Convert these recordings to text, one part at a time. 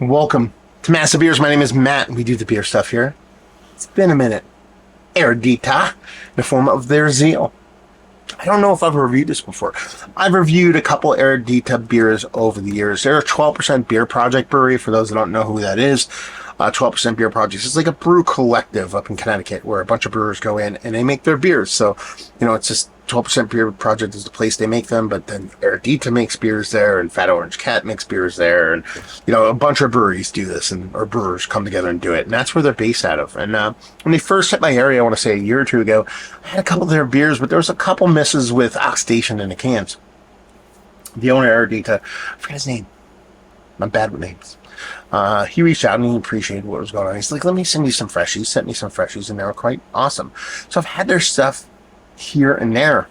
Welcome to Massive Beers. My name is Matt, and we do the beer stuff here. It's been a minute. Eredita, in the form of their Zeal. I don't know if I've reviewed this before. I've reviewed a couple Eredita beers over the years. They're a 12% beer project brewery, for those that don't know who that is. 12% beer projects. It's like a brew collective up in Connecticut where a bunch of brewers go in and they make their beers. So, it's just 12% beer project is the place they make them, but then Eredita makes beers there, and Fat Orange Cat makes beers there, and a bunch of breweries do this, or brewers come together and do it, and that's where they're based out of. And when they first hit my area, I want to say a year or two ago, I had a couple of their beers, but there was a couple misses with oxidation in the cans. The owner, Eredita, I forget his name. I'm bad with names. He reached out and he appreciated what was going on. He's like, let me send you some freshies. He sent me some freshies, and they were quite awesome. So I've had their stuff here and there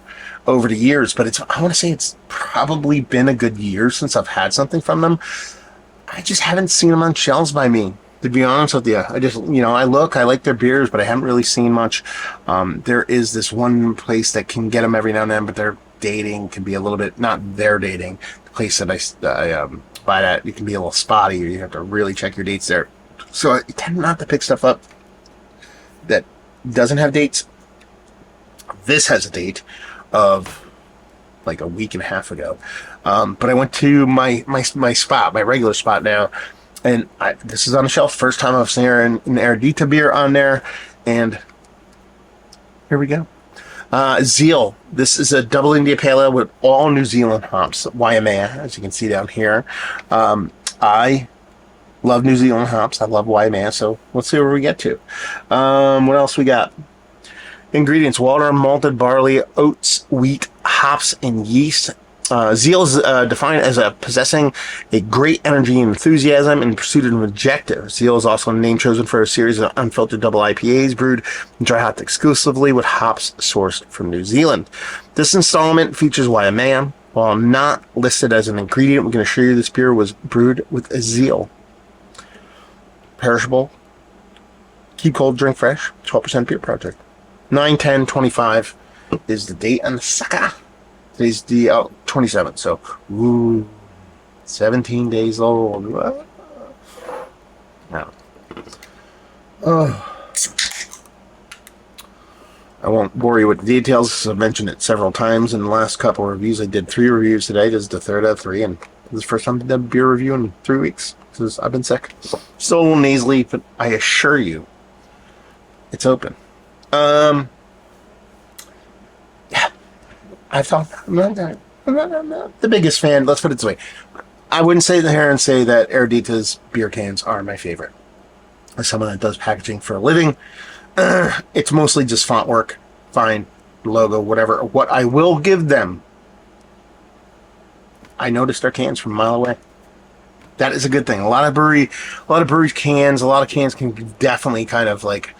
over the years, but I want to say it's probably been a good year since I've had something from them. I just haven't seen them on shelves by me, to be honest with you. I just, I like their beers, but I haven't really seen much. There is this one place that can get them every now and then, but their dating can be a little bit, not their dating. The place that I buy that, it can be a little spotty. You have to really check your dates there. So I tend not to pick stuff up that doesn't have dates. This has a date of like a week and a half ago. But I went to my spot, my regular spot now, and this is on the shelf. First time I've seen an Eredita beer on there, and here we go. Zeal. This is a double India Pale Ale with all New Zealand hops, Waimea, as you can see down here. I love New Zealand hops. I love Waimea, so let's see where we get to. What else we got? Ingredients: water, malted barley, oats, wheat, hops, and yeast. Zeal is defined as possessing a great energy and enthusiasm in pursuit of an objective. Zeal is also a name chosen for a series of unfiltered double IPAs brewed and dry hopped exclusively with hops sourced from New Zealand. This installment features Waimea. While not listed as an ingredient, we're going to show you this beer was brewed with a Zeal. Perishable. Keep cold, drink fresh. 12% beer project. 9/10/25 is the date on the sucker. Today's the 27th, so 17 days old. Now, I won't bore you with the details because I've mentioned it several times in the last couple of reviews. I did 3 reviews today. This is the third out of 3, and this is the first time I did a beer review in 3 weeks because I've been sick. Still a little nasally, but I assure you, it's open. Yeah, I've talked. I'm not the biggest fan. Let's put it this way: I wouldn't say here and say that Eredita's beer cans are my favorite. As someone that does packaging for a living, it's mostly just font work, fine, logo, whatever. What I will give them, I noticed their cans from a mile away. That is a good thing. A lot of brewery cans, a lot of cans can definitely kind of like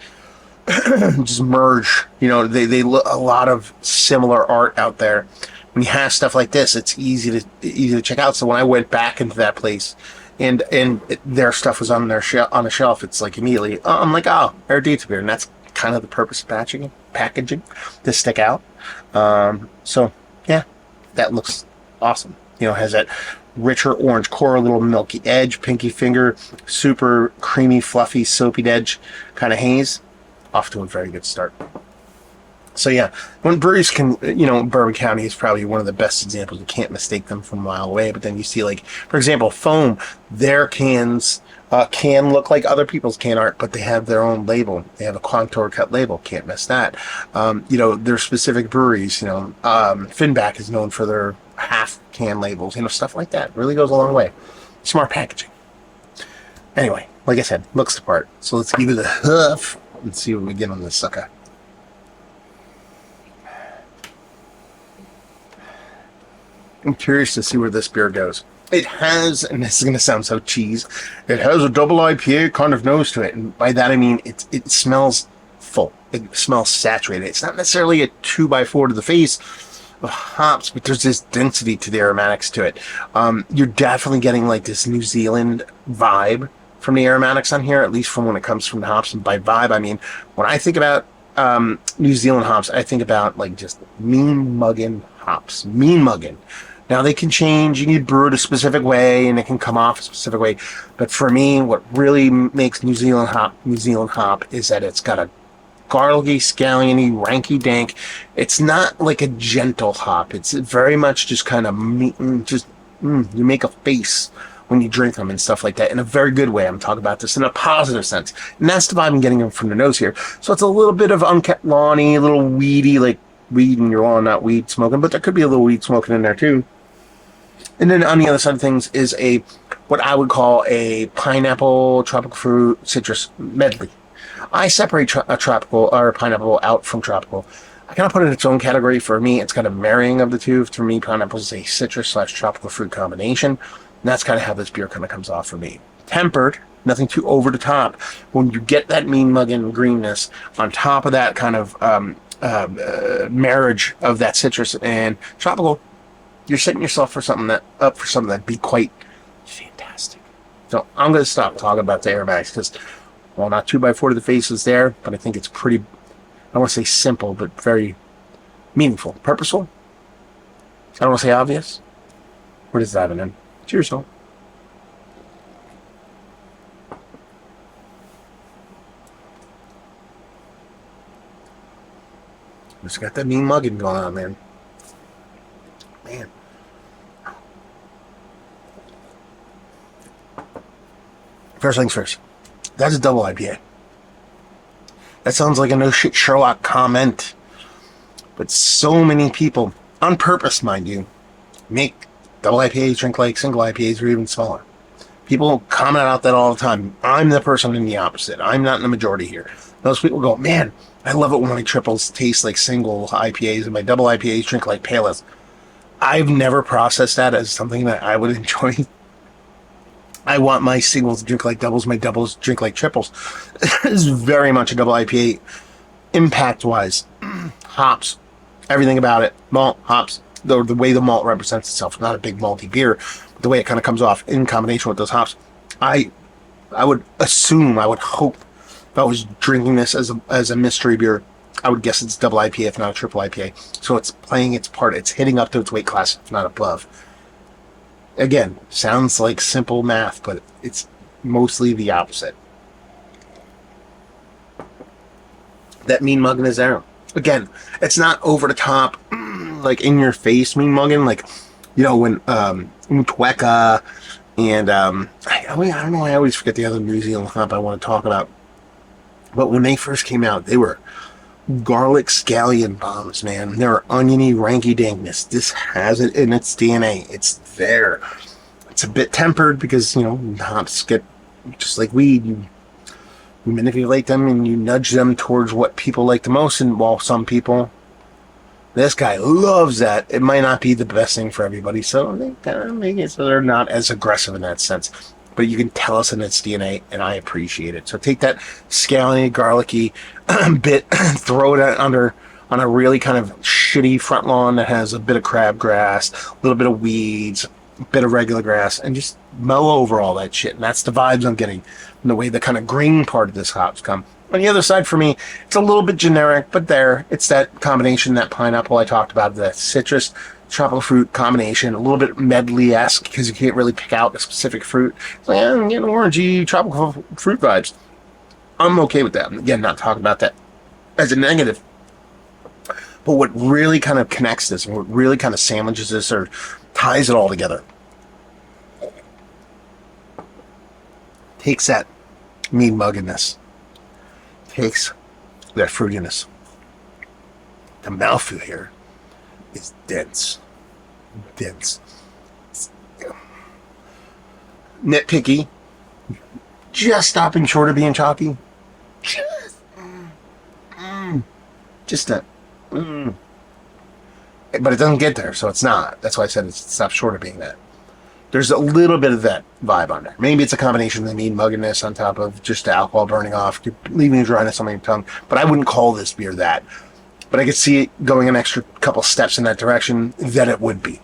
just merge. They look a lot of similar art out there. When you have stuff like this, it's easy to check out. So when I went back into that place and their stuff was on the shelf, it's like immediately I'm like, oh, Eredita beer, and that's kind of the purpose of packaging to stick out. So yeah, that looks awesome. Has that richer orange core, a little milky edge, pinky finger, super creamy, fluffy, soapy edge kind of haze. Off to a very good start. So yeah, when breweries can, Bourbon County is probably one of the best examples. You can't mistake them from a mile away. But then you see, like, for example, Foam, their cans can look like other people's can art, but they have their own label. They have a contour cut label. Can't miss that. Their specific breweries, Finback is known for their half can labels, stuff like that. Really goes a long way. Smart packaging. Anyway, like I said, looks the part. So let's give it a huff. Let's see what we get on this sucker. I'm curious to see where this beer goes. It has, and this is going to sound so cheese, it has a double IPA kind of nose to it. And by that I mean it smells full. It smells saturated. It's not necessarily a 2x4 to the face of hops, but there's this density to the aromatics to it. You're definitely getting like this New Zealand vibe from the aromatics on here, at least from when it comes from the hops. And by vibe, I mean, when I think about New Zealand hops, I think about like just mean mugging hops. Mean mugging. Now they can change. You can brew it a specific way, and it can come off a specific way. But for me, what really makes New Zealand hop is that it's got a garlicky, scalliony, ranky dank. It's not like a gentle hop. It's very much just kind of you make a face when you drink them and stuff like that in a very good way. I'm talking about this in a positive sense. And that's the vibe I'm getting from the nose here. So it's a little bit of unkept lawny, a little weedy, like weed in your lawn, not weed smoking, but there could be a little weed smoking in there too. And then on the other side of things is what I would call a pineapple, tropical fruit, citrus medley. I separate a tropical or pineapple out from tropical. I kind of put it in its own category. For me, it's kind of marrying of the two. For me, pineapple is a citrus/tropical fruit combination. And that's kind of how this beer kind of comes off for me. Tempered, nothing too over the top. When you get that mean muggin greenness on top of that kind of marriage of that citrus and tropical, you're setting yourself for something that'd be quite fantastic. So I'm going to stop talking about the aromatics because, well, not 2x4 to the face is there, but I think it's pretty, I don't want to say simple, but very meaningful. Purposeful? I don't want to say obvious. We're just diving in. Cheers, all. Just got that mean mugging going on, man. First things first. That's a double IPA. That sounds like a no shit Sherlock comment. But so many people, on purpose, mind you, make double IPAs drink like single IPAs or even smaller. People comment out that all the time. I'm the person in the opposite. I'm not in the majority here. Those people go, man, I love it when my triples taste like single IPAs and my double IPAs drink like pales. I've never processed that as something that I would enjoy. I want my singles to drink like doubles, my doubles drink like triples. This is very much a double IPA impact-wise. Hops, everything about it. Malt, hops, the way the malt represents itself. Not a big malty beer, but the way it kind of comes off in combination with those hops. I would assume, I would hope, if I was drinking this as a mystery beer, I would guess it's double IPA, if not a triple IPA. So it's playing its part. It's hitting up to its weight class, if not above. Again, sounds like simple math, but it's mostly the opposite. That mean mugging is there. Again, it's not over the top, like in your face mean mugging, like, you know, when Tweka and I don't know, I always forget the other New Zealand hop I want to talk about. But when they first came out, they were garlic scallion bombs, man. They were oniony, ranky dankness. This has it in its DNA. It's there. It's a bit tempered because, you know, hops get just like weed. You manipulate them and you nudge them towards what people like the most. And while some people, this guy loves that, it might not be the best thing for everybody. So they kind of make it so they're not as aggressive in that sense. But you can tell us in its DNA, and I appreciate it. So take that scalliony, garlicky bit, throw it under on a really kind of shitty front lawn that has a bit of crabgrass, a little bit of weeds, a bit of regular grass, and just mow over all that shit. And that's the vibes I'm getting from the way the kind of green part of this hops come. On the other side, for me, it's a little bit generic, but there, it's that combination, that pineapple I talked about, the citrus, tropical fruit combination, a little bit medley-esque because you can't really pick out a specific fruit. It's like, I'm getting orangey tropical fruit vibes. I'm okay with that. Again, not talking about that as a negative. But what really kind of connects this and what really kind of sandwiches this or ties it all together takes that mean mugginess, takes that fruitiness. The mouthfeel here is dense. Nitpicky, just stopping short of being chalky. Just a, but it doesn't get there, so it's not. That's why I said it stops short of being that. There's a little bit of that vibe on there. Maybe it's a combination of the mean mugginess on top of just the alcohol burning off, leaving a dryness on your tongue. But I wouldn't call this beer that. But I could see it going an extra couple steps in that direction that it would be.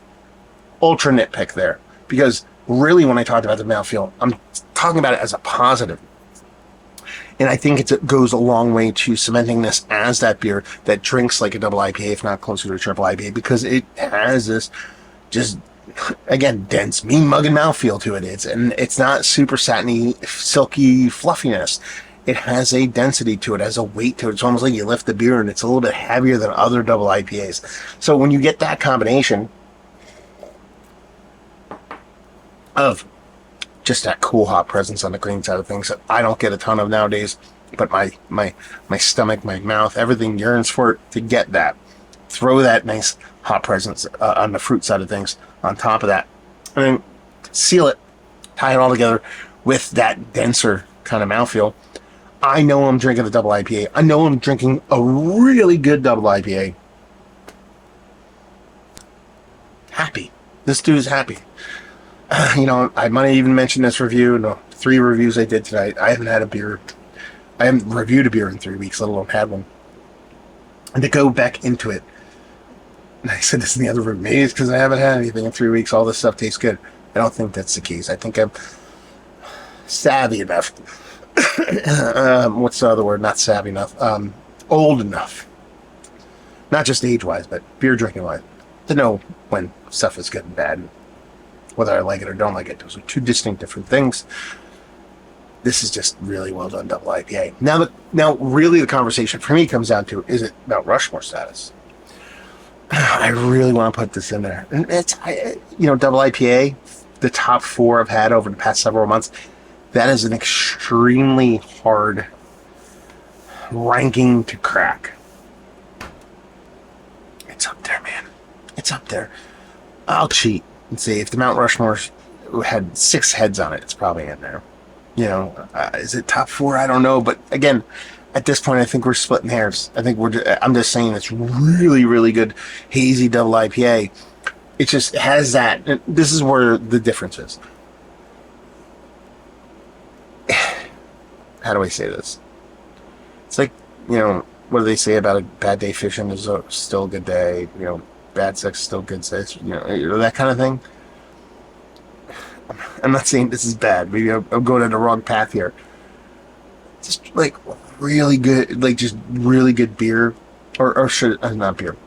Ultra nitpick there. Because really when I talked about the mouthfeel, I'm talking about it as a positive. And I think it goes a long way to cementing this as that beer that drinks like a double IPA, if not closer to a triple IPA, because it has this just again, dense, mean mugging mouthfeel to it. It's not super satiny, silky fluffiness. It has a density to it, has a weight to it. It's almost like you lift the beer and it's a little bit heavier than other double IPAs. So when you get that combination of just that cool hop presence on the green side of things that I don't get a ton of nowadays, but my stomach, my mouth, everything yearns for it to get that. Throw that nice hop presence on the fruit side of things on top of that, and then seal it, tie it all together with that denser kind of mouthfeel. I know I'm drinking a double IPA. I know I'm drinking a really good double IPA. Happy. This dude's happy. I might even mention this review. No, 3 reviews I did tonight. I haven't had a beer. I haven't reviewed a beer in 3 weeks, let alone had one. And to go back into it, and I said this in the other room, maybe it's because I haven't had anything in 3 weeks. All this stuff tastes good. I don't think that's the case. I think I'm savvy enough. What's the other word? Not savvy enough. Old enough. Not just age-wise, but beer drinking-wise. To know when stuff is good and bad. Whether I like it or don't like it. Those are 2 distinct different things. This is just really well done double IPA. Now, really the conversation for me comes down to, is it Mount Rushmore status? I really want to put this in there. And it's, double IPA, the top 4 I've had over the past several months, that is an extremely hard ranking to crack. It's up there, man. It's up there. I'll cheat and say if the Mount Rushmore had 6 heads on it, it's probably in there. Is it top 4? I don't know. But again, at this point, I think we're splitting hairs. I'm just saying it's really, really good hazy double IPA. It just has that. This is where the difference is. How do I say this? It's like, what do they say about a bad day fishing is still a good day? Bad sex is still good sex. That kind of thing. I'm not saying this is bad. Maybe I'm going on the wrong path here. Just like really good, like just really good beer, or should not beer.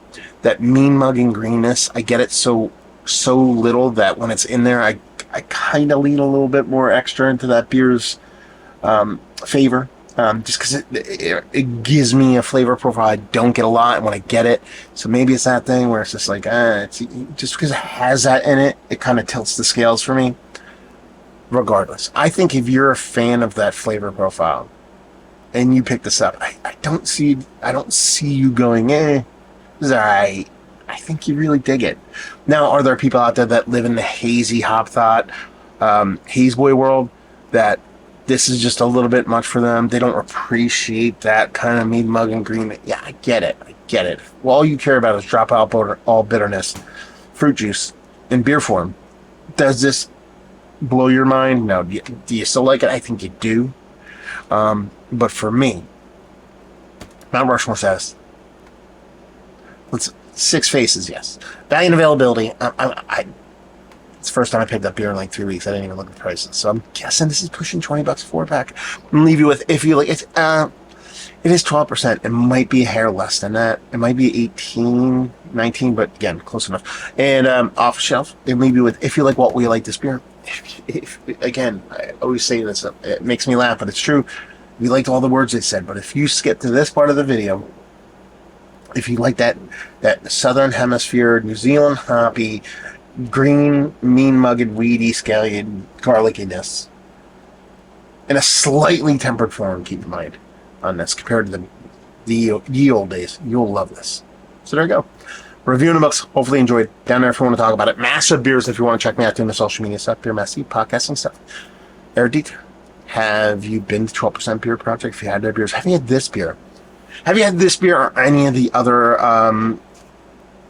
That mean mugging greenness. I get it so little that when it's in there, I kind of lean a little bit more extra into that beer's favor. Just because it gives me a flavor profile I don't get a lot, and when I get it, so maybe it's that thing where it's just like, it's just because it has that in it, it kind of tilts the scales for me. Regardless, I think if you're a fan of that flavor profile, and you pick this up, I don't see you going, this is alright. I think you really dig it. Now, are there people out there that live in the hazy hop thought, haze boy world, that this is just a little bit much for them? They don't appreciate that kind of mead mug and green. Yeah, I get it. Well, all you care about is drop out all bitterness, fruit juice, in beer form. Does this blow your mind? No. Do you still like it? I think you do. But for me, Mount Rushmore says, 6 faces, yes. Value and availability. It's the first time I picked up beer in like 3 weeks. I didn't even look at the prices. So I'm guessing this is pushing $20 a 4-pack. I'm going to leave you with, if you like, it is 12%. It might be a hair less than that. It might be 18, 19, but again, close enough. And off the shelf, it leave you with, if you like what we like this beer. Again, I always say this, it makes me laugh, but it's true. We liked all the words they said, but if you skip to this part of the video, if you like that Southern Hemisphere, New Zealand hoppy, green, mean-mugged, weedy, scaly, garlickiness, in a slightly tempered form, keep in mind, on this, compared to the ye old days, you'll love this. So there you go. Reviewing the books. Hopefully you enjoyed. Down there if you want to talk about it. Massive beers if you want to check me out doing the social media stuff. Beer Messy, podcasting stuff. Eredita. Have you been to 12% Beer Project? If you had their beers, have you had this beer? Have you had this beer or any of the other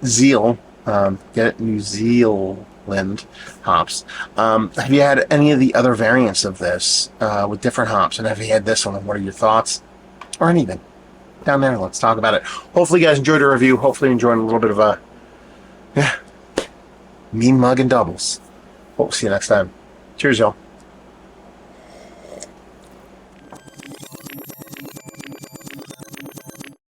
Zeal? Get it? New Zealand hops. Have you had any of the other variants of this with different hops? And have you had this one? And what are your thoughts? Or anything? Down there, let's talk about it. Hopefully you guys enjoyed the review. Hopefully you're enjoying a little bit of mean mug and doubles. We'll see you next time. Cheers, y'all.